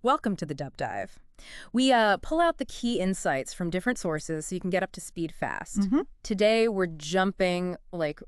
Welcome to the Dub Dive. We pull out the key insights from different sources so you can get up to speed fast. Today, we're jumping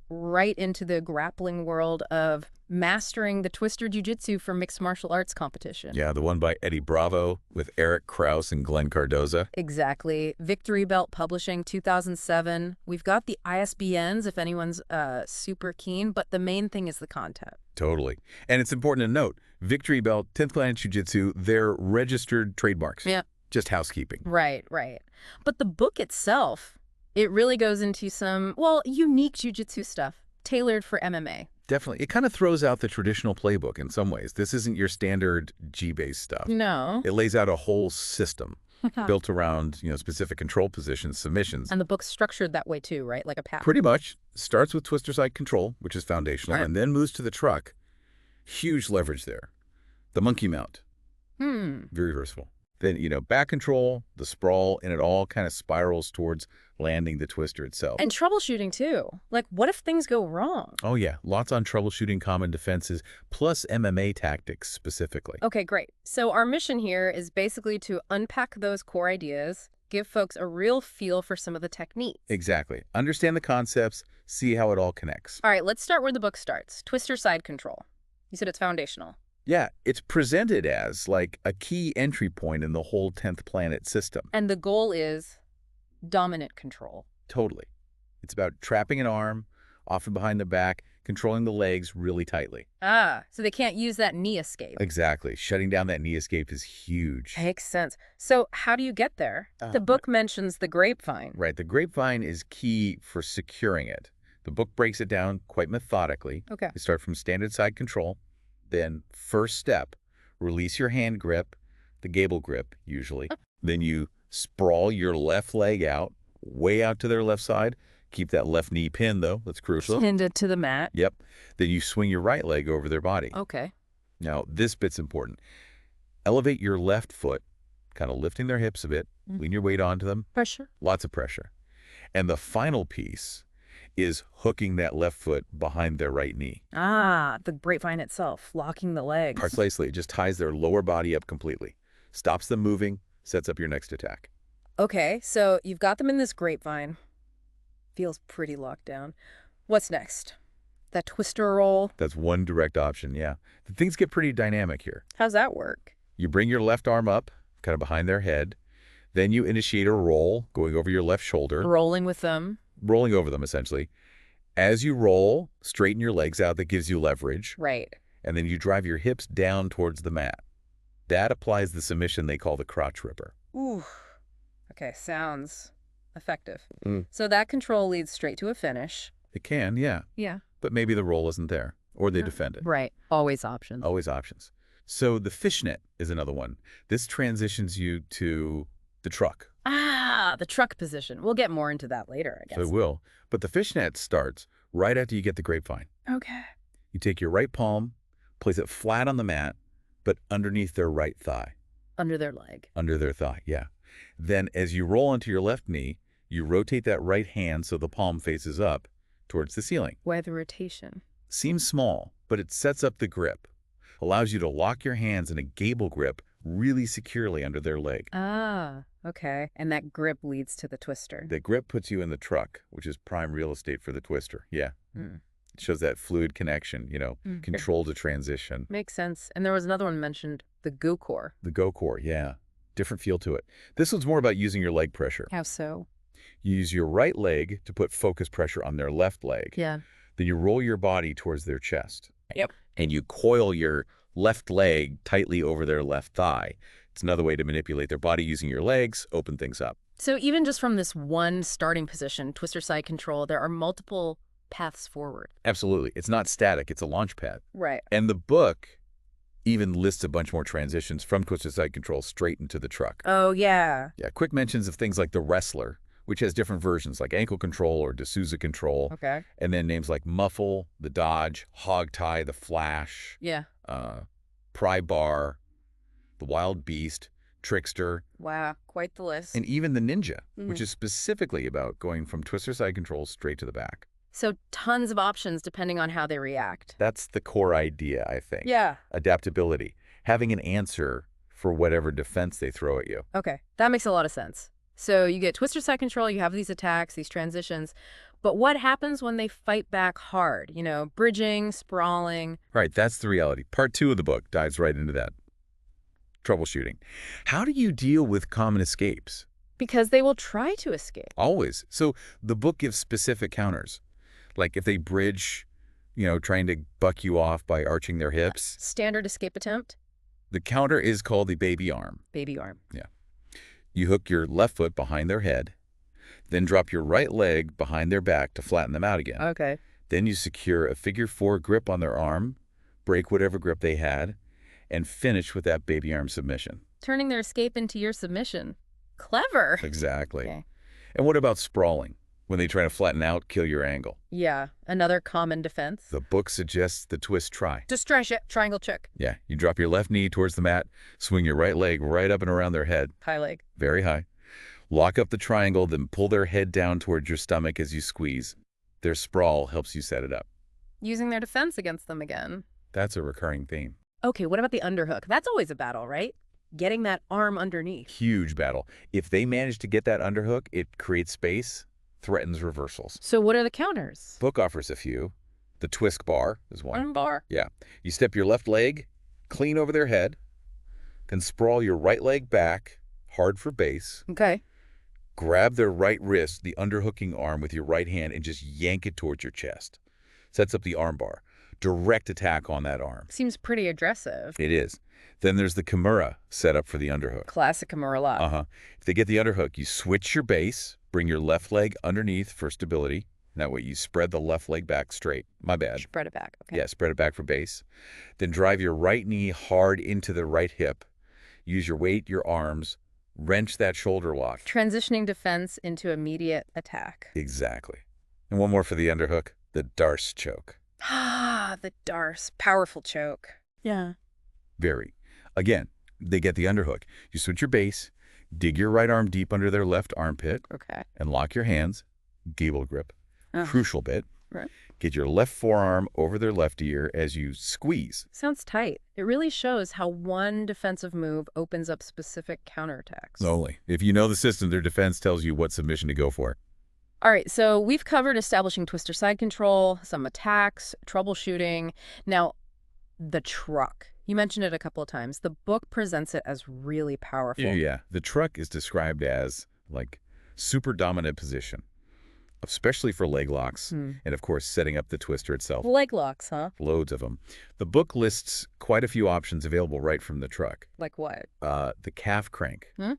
right into the grappling world of mastering the Twister Jiu-Jitsu for mixed martial arts competition. Yeah, the one by Eddie Bravo with Eric Krause and Glenn Cardoza. Exactly. Victory Belt Publishing, 2007. We've got the ISBNs if anyone's super keen, but the main thing is the content. Totally. And it's important to note, Victory Belt, 10th Planet Jiu-Jitsu, they're registered trademarks. Yeah. Just housekeeping. Right. But the book itself, it really goes into some, unique jiu-jitsu stuff, tailored for MMA. Definitely. It kind of throws out the traditional playbook in some ways. This isn't your standard G-based stuff. No. It lays out a whole system built around, specific control positions, submissions. And the book's structured that way too, right? Like a path. Pretty much. Starts with twister side control, which is foundational, Right. and then moves to the truck. Huge leverage there. The monkey mount. Very versatile. Then, back control, the sprawl, and it all kind of spirals towards landing the twister itself. And troubleshooting too. Like, what if things go wrong? Oh, yeah. Lots on troubleshooting common defenses, plus MMA tactics specifically. Okay, great. So our mission here is basically to unpack those core ideas, give folks a real feel for some of the techniques. Exactly. Understand the concepts, see how it all connects. All right, let's start where the book starts. Twister side control. You said it's foundational. Yeah, it's presented as like a key entry point in the whole 10th Planet system. And the goal is dominant control. Totally. It's about trapping an arm, often behind the back, controlling the legs really tightly. So they can't use that knee escape. Exactly. Shutting down that knee escape is huge. Makes sense. So how do you get there? The book mentions the grapevine. Right. The grapevine is key for securing it. The book breaks it down quite methodically. Okay. You start from standard side control. Then first step, release your hand grip, the gable grip usually. Then you sprawl your left leg out, way out to their left side. Keep that left knee pinned though. That's crucial. Pinned it to the mat. Yep. Then you swing your right leg over their body. Okay. Now, this bit's important. Elevate your left foot, kind of lifting their hips a bit. Lean your weight onto them. Pressure. Lots of pressure. And the final piece is hooking that left foot behind their right knee. The grapevine itself, locking the legs. Precisely. It just ties their lower body up completely. Stops them moving, sets up your next attack. Okay, so you've got them in this grapevine. Feels pretty locked down. What's next? That twister roll? That's one direct option, yeah. Things get pretty dynamic here. How's that work? You bring your left arm up, kind of behind their head. Then you initiate a roll, going over your left shoulder. Rolling with them. Rolling over them, essentially. As you roll, straighten your legs out. That gives you leverage. Right. And then you drive your hips down towards the mat. That applies the submission they call the crotch ripper. Ooh. Okay, sounds effective. So that control leads straight to a finish. It can, yeah. Yeah. But maybe the roll isn't there, or they defend it. Right. Always options. Always options. So the fishnet is another one. This transitions you to the truck. The truck position. We'll get more into that later, I guess. So it will. But the fishnet starts right after you get the grapevine. Okay. You take your right palm, place it flat on the mat, but underneath their right thigh. Under their leg. Under their thigh, yeah. Then as you roll onto your left knee, you rotate that right hand so the palm faces up towards the ceiling. Why the rotation? Seems small, but it sets up the grip. Allows you to lock your hands in a gable grip really securely under their leg. Okay. And that grip leads to the twister. The grip puts you in the truck, which is prime real estate for the twister. Yeah. It shows that fluid connection, control to transition. Makes sense. And there was another one mentioned, the goo core. The go core, yeah. Different feel to it. This one's more about using your leg pressure. How so? You use your right leg to put focus pressure on their left leg. Yeah. Then you roll your body towards their chest. Yep. And you coil your left leg tightly over their left thigh. It's another way to manipulate their body using your legs, open things up. So even just from this one starting position, twister side control, there are multiple paths forward. Absolutely. It's not static. It's a launch pad. Right. And the book even lists a bunch more transitions from twister side control straight into the truck. Oh, yeah. Yeah, quick mentions of things like the wrestler, which has different versions like ankle control or D'Souza control. Okay. And then names like muffle, the dodge, hog tie, the flash, Yeah. pry bar, the wild beast, trickster, Wow. Quite the list. and even the ninja, which is specifically about going from twister side control straight to the back. So tons of options depending on how they react. That's the core idea, I think. Yeah. Adaptability. Having an answer for whatever defense they throw at you. Okay, that makes a lot of sense. So you get twister side control, you have these attacks, these transitions, but what happens when they fight back hard? You know, bridging, sprawling. Right, that's the reality. Part 2 of the book dives right into that. Troubleshooting. How do you deal with common escapes? Because they will try to escape. Always. So the book gives specific counters. Like if they bridge, trying to buck you off by arching their hips. Standard escape attempt? The counter is called the baby arm. Baby arm. Yeah. You hook your left foot behind their head, then drop your right leg behind their back to flatten them out again. Okay. Then you secure a figure 4 grip on their arm, break whatever grip they had, and finish with that baby arm submission. Turning their escape into your submission. Clever. Exactly. Okay. And what about sprawling? When they try to flatten out, kill your angle. Yeah, another common defense. The book suggests the twist try. Just stretch it. Triangle choke. Yeah, you drop your left knee towards the mat, swing your right leg right up and around their head. High leg. Very high. Lock up the triangle, then pull their head down towards your stomach as you squeeze. Their sprawl helps you set it up. Using their defense against them again. That's a recurring theme. Okay, what about the underhook? That's always a battle, right? Getting that arm underneath. Huge battle. If they manage to get that underhook, it creates space, threatens reversals. So what are the counters? Book offers a few. The twist bar is one. One bar. Yeah. You step your left leg clean over their head, then sprawl your right leg back, hard for base. Okay. Grab their right wrist, the underhooking arm, with your right hand and just yank it towards your chest. Sets up the arm bar. Direct attack on that arm. Seems pretty aggressive. It is. Then there's the Kimura set up for the underhook. Classic Kimura lock. Uh-huh. If they get the underhook, you switch your base, bring your left leg underneath for stability. That way you spread the left leg back straight. My bad. Spread it back. Okay. Yeah, spread it back for base. Then drive your right knee hard into the right hip. Use your weight, your arms. Wrench that shoulder lock. Transitioning defense into immediate attack. Exactly. And one more for the underhook, the Darce choke. Ah, the Darce. Powerful choke. Yeah. Very. Again, they get the underhook. You switch your base, dig your right arm deep under their left armpit, Okay. and lock your hands. Gable grip. Oh. Crucial bit. Right. Get your left forearm over their left ear as you squeeze. Sounds tight. It really shows how one defensive move opens up specific counterattacks. Only. If you know the system, their defense tells you what submission to go for. All right, so we've covered establishing twister side control, some attacks, troubleshooting. Now, the truck. You mentioned it a couple of times. The book presents it as really powerful. Yeah. The truck is described as, like, super dominant position, especially for leg locks, and, of course, setting up the twister itself. Leg locks, huh? Loads of them. The book lists quite a few options available right from the truck. Like what? The calf crank. Hmm?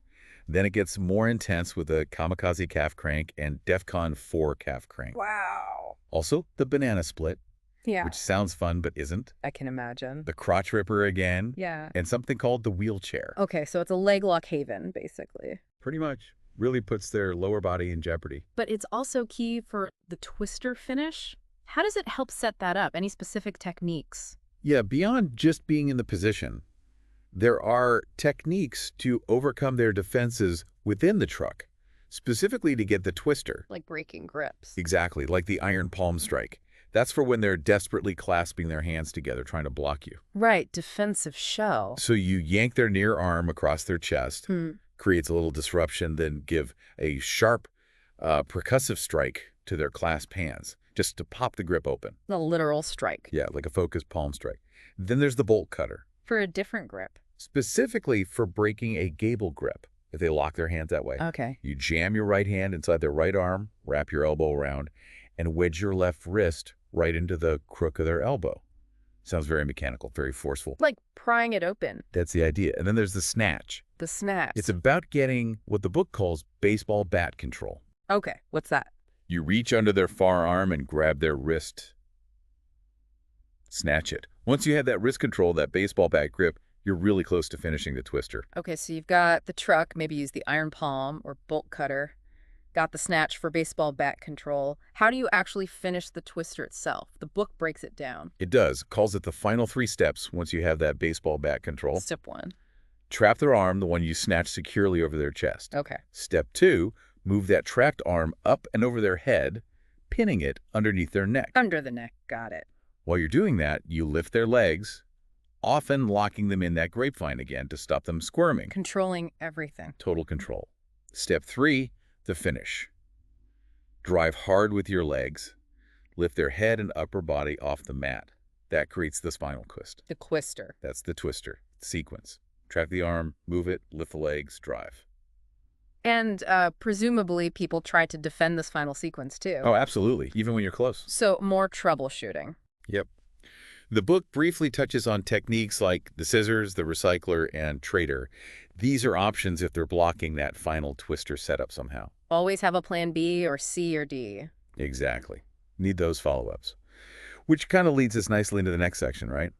Then it gets more intense with the kamikaze calf crank and DEFCON 4 calf crank. Wow. Also, the banana split, Yeah, which sounds fun but isn't. I can imagine. The crotch ripper again. Yeah. And something called the wheelchair. Okay, so it's a leg lock haven, basically. Pretty much. Really puts their lower body in jeopardy. But it's also key for the twister finish. How does it help set that up? Any specific techniques? Yeah, beyond just being in the position, there are techniques to overcome their defenses within the truck, specifically to get the twister. Like breaking grips. Exactly, like the iron palm strike. That's for when they're desperately clasping their hands together, trying to block you. Right, defensive shell. So you yank their near arm across their chest, creates a little disruption, then give a sharp percussive strike to their clasped hands, just to pop the grip open. The literal strike. Yeah, like a focused palm strike. Then there's the bolt cutter. For a different grip. Specifically for breaking a gable grip, if they lock their hands that way. Okay. You jam your right hand inside their right arm, wrap your elbow around, and wedge your left wrist right into the crook of their elbow. Sounds very mechanical, very forceful. Like prying it open. That's the idea. And then there's the snatch. The snatch. It's about getting what the book calls baseball bat control. Okay, what's that? You reach under their forearm and grab their wrist. Snatch it. Once you have that wrist control, that baseball bat grip, you're really close to finishing the twister. Okay, so you've got the truck, maybe use the iron palm or bolt cutter. Got the snatch for baseball bat control. How do you actually finish the twister itself? The book breaks it down. It does. Calls it the final 3 steps once you have that baseball bat control. Step 1. Trap their arm, the one you snatch securely over their chest. Okay. Step 2, move that trapped arm up and over their head, pinning it underneath their neck. Under the neck. Got it. While you're doing that, you lift their legs, often locking them in that grapevine again to stop them squirming. Controlling everything. Total control. Step 3, the finish. Drive hard with your legs. Lift their head and upper body off the mat. That creates the spinal twist. The twister. That's the twister sequence. Track the arm, move it, lift the legs, drive. And presumably people try to defend this final sequence too. Oh, absolutely, even when you're close. So more troubleshooting. Yep. The book briefly touches on techniques like the scissors, the recycler, and trader. These are options if they're blocking that final twister setup somehow. Always have a plan B or C or D. Exactly. Need those follow-ups. Which kind of leads us nicely into the next section, right?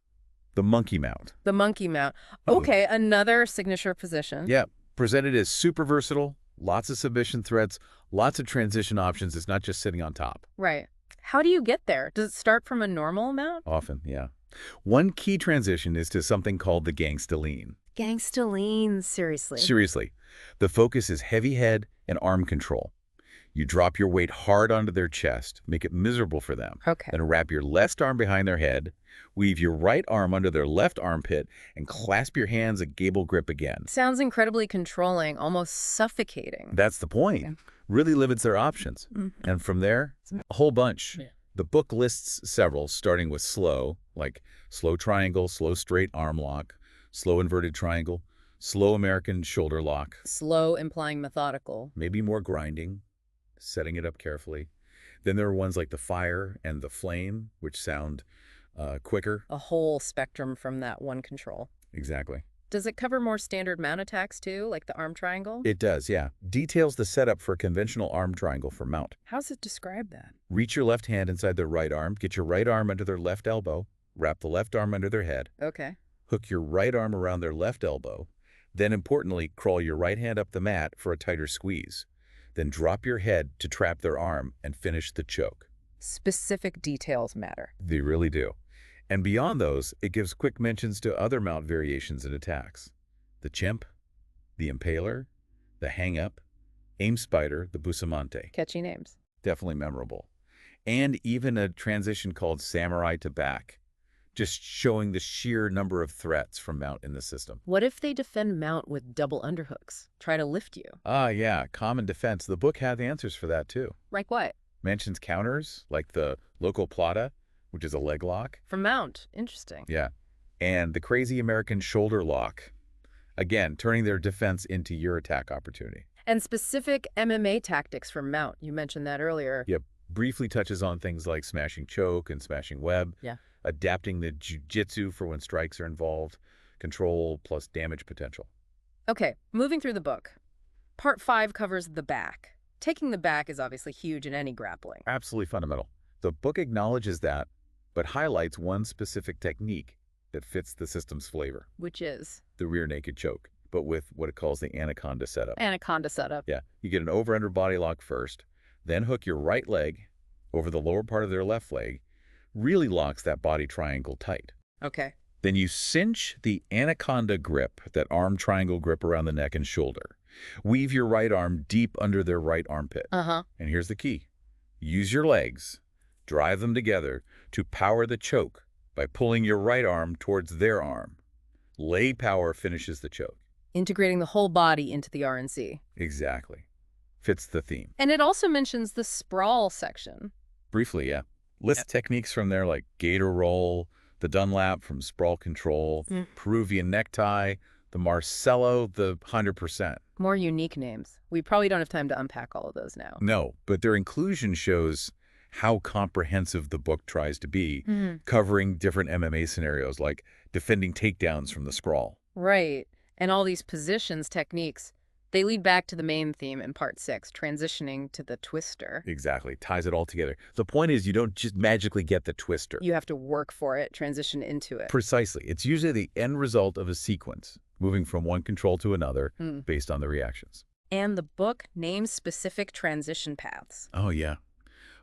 The monkey mount. The monkey mount. Okay, another signature position. Yeah, presented as super versatile, lots of submission threats, lots of transition options. It's not just sitting on top. Right. How do you get there? Does it start from a normal mount? Often, yeah. One key transition is to something called the gangsta lean. Gangsta lean, seriously. Seriously, the focus is heavy head and arm control. You drop your weight hard onto their chest, make it miserable for them. Okay. Then wrap your left arm behind their head, weave your right arm under their left armpit, and clasp your hands a gable grip again. Sounds incredibly controlling, almost suffocating. That's the point. Yeah. Really limits their options. And from there, a whole bunch. Yeah. The book lists several, starting with slow, like slow triangle, slow straight arm lock, slow inverted triangle, slow American shoulder lock. Slow implying methodical. Maybe more grinding, setting it up carefully. Then there are ones like the fire and the flame, which sound quicker. A whole spectrum from that one control. Exactly. Does it cover more standard mount attacks too, like the arm triangle? It does, yeah. Details the setup for a conventional arm triangle for mount. How's it describe that? Reach your left hand inside their right arm, get your right arm under their left elbow, wrap the left arm under their head, Okay. hook your right arm around their left elbow, then importantly, crawl your right hand up the mat for a tighter squeeze. Then drop your head to trap their arm and finish the choke. Specific details matter. They really do. And beyond those, it gives quick mentions to other mount variations and attacks. The chimp, the impaler, the hang-up, aim spider, the bustamante. Catchy names. Definitely memorable. And even a transition called samurai to back, just showing the sheer number of threats from mount in the system. What if they defend mount with double underhooks? Try to lift you. Ah, yeah, common defense. The book had the answers for that too. Like what? Mentions counters, like the loco plata, which is a leg lock. For mount. Interesting. Yeah. And the crazy American shoulder lock. Again, turning their defense into your attack opportunity. And specific MMA tactics for mount. You mentioned that earlier. Yep. Briefly touches on things like smashing choke and smashing web. Yeah. Adapting the jiu-jitsu for when strikes are involved. Control plus damage potential. Okay, moving through the book. Part 5 covers the back. Taking the back is obviously huge in any grappling. Absolutely fundamental. The book acknowledges that, but highlights one specific technique that fits the system's flavor. Which is? The rear naked choke, but with what it calls the anaconda setup. Anaconda setup. Yeah, you get an over-under body lock first, then hook your right leg over the lower part of their left leg, really locks that body triangle tight. Okay. Then you cinch the anaconda grip, that arm triangle grip around the neck and shoulder. Weave your right arm deep under their right armpit. Uh-huh. And here's the key. Use your legs, drive them together to power the choke by pulling your right arm towards their arm. Leg power finishes the choke. Integrating the whole body into the RNC. Exactly. Fits the theme. And it also mentions the sprawl section. Briefly, yeah. List techniques from there like gator roll, the Dunlap from sprawl control, Peruvian necktie, the Marcello, the 100%. More unique names. We probably don't have time to unpack all of those now. No, but their inclusion shows how comprehensive the book tries to be, covering different MMA scenarios like defending takedowns from the sprawl. Right. And all these positions, techniques, they lead back to the main theme in Part 6, transitioning to the twister. Exactly. Ties it all together. The point is you don't just magically get the twister. You have to work for it, transition into it. Precisely. It's usually the end result of a sequence, moving from one control to another based on the reactions. And the book names specific transition paths. Oh, yeah.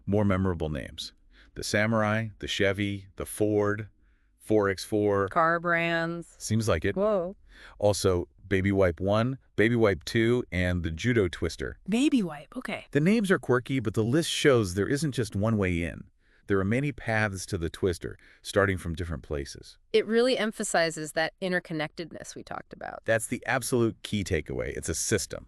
More memorable names. The Samurai, the Chevy, the Ford, 4x4. Car brands. Seems like it. Whoa. Also, Baby Wipe 1, Baby Wipe 2, and the Judo Twister. Baby wipe, okay. The names are quirky, but the list shows there isn't just one way in. There are many paths to the twister, starting from different places. It really emphasizes that interconnectedness we talked about. That's the absolute key takeaway. It's a system.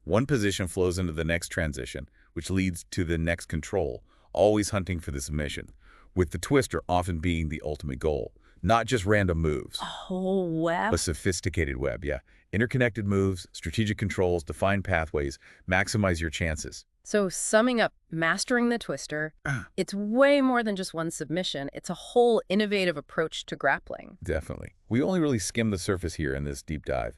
One position flows into the next transition, which leads to the next control, always hunting for the submission, with the twister often being the ultimate goal. Not just random moves. A whole web? A sophisticated web, yeah. Interconnected moves, strategic controls, defined pathways, maximize your chances. So summing up, mastering the twister, it's way more than just one submission. It's a whole innovative approach to grappling. Definitely. We only really skimmed the surface here in this deep dive.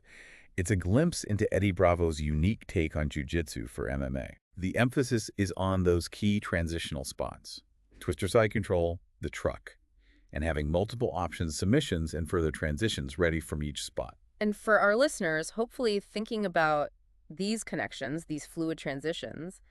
It's a glimpse into Eddie Bravo's unique take on jiu-jitsu for MMA. The emphasis is on those key transitional spots. Twister side control, the truck, and having multiple options, submissions, and further transitions ready from each spot. And for our listeners, hopefully thinking about these connections, these fluid transitions,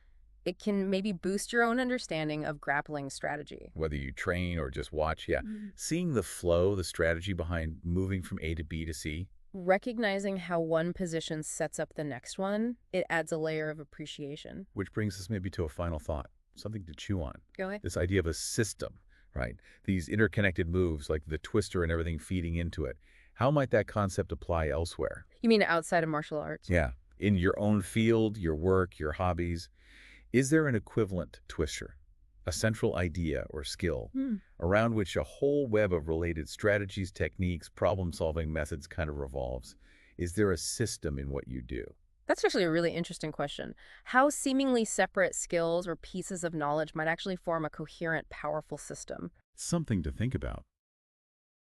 it can maybe boost your own understanding of grappling strategy. Whether you train or just watch, yeah. Seeing the flow, the strategy behind moving from A to B to C. Recognizing how one position sets up the next one, it adds a layer of appreciation. Which brings us maybe to a final thought, something to chew on. Go ahead. This idea of a system, right? These interconnected moves, like the twister and everything feeding into it. How might that concept apply elsewhere? You mean outside of martial arts? Yeah. In your own field, your work, your hobbies. Is there an equivalent twister, a central idea or skill, around which a whole web of related strategies, techniques, problem-solving methods kind of revolves? Is there a system in what you do? That's actually a really interesting question. How seemingly separate skills or pieces of knowledge might actually form a coherent, powerful system? Something to think about.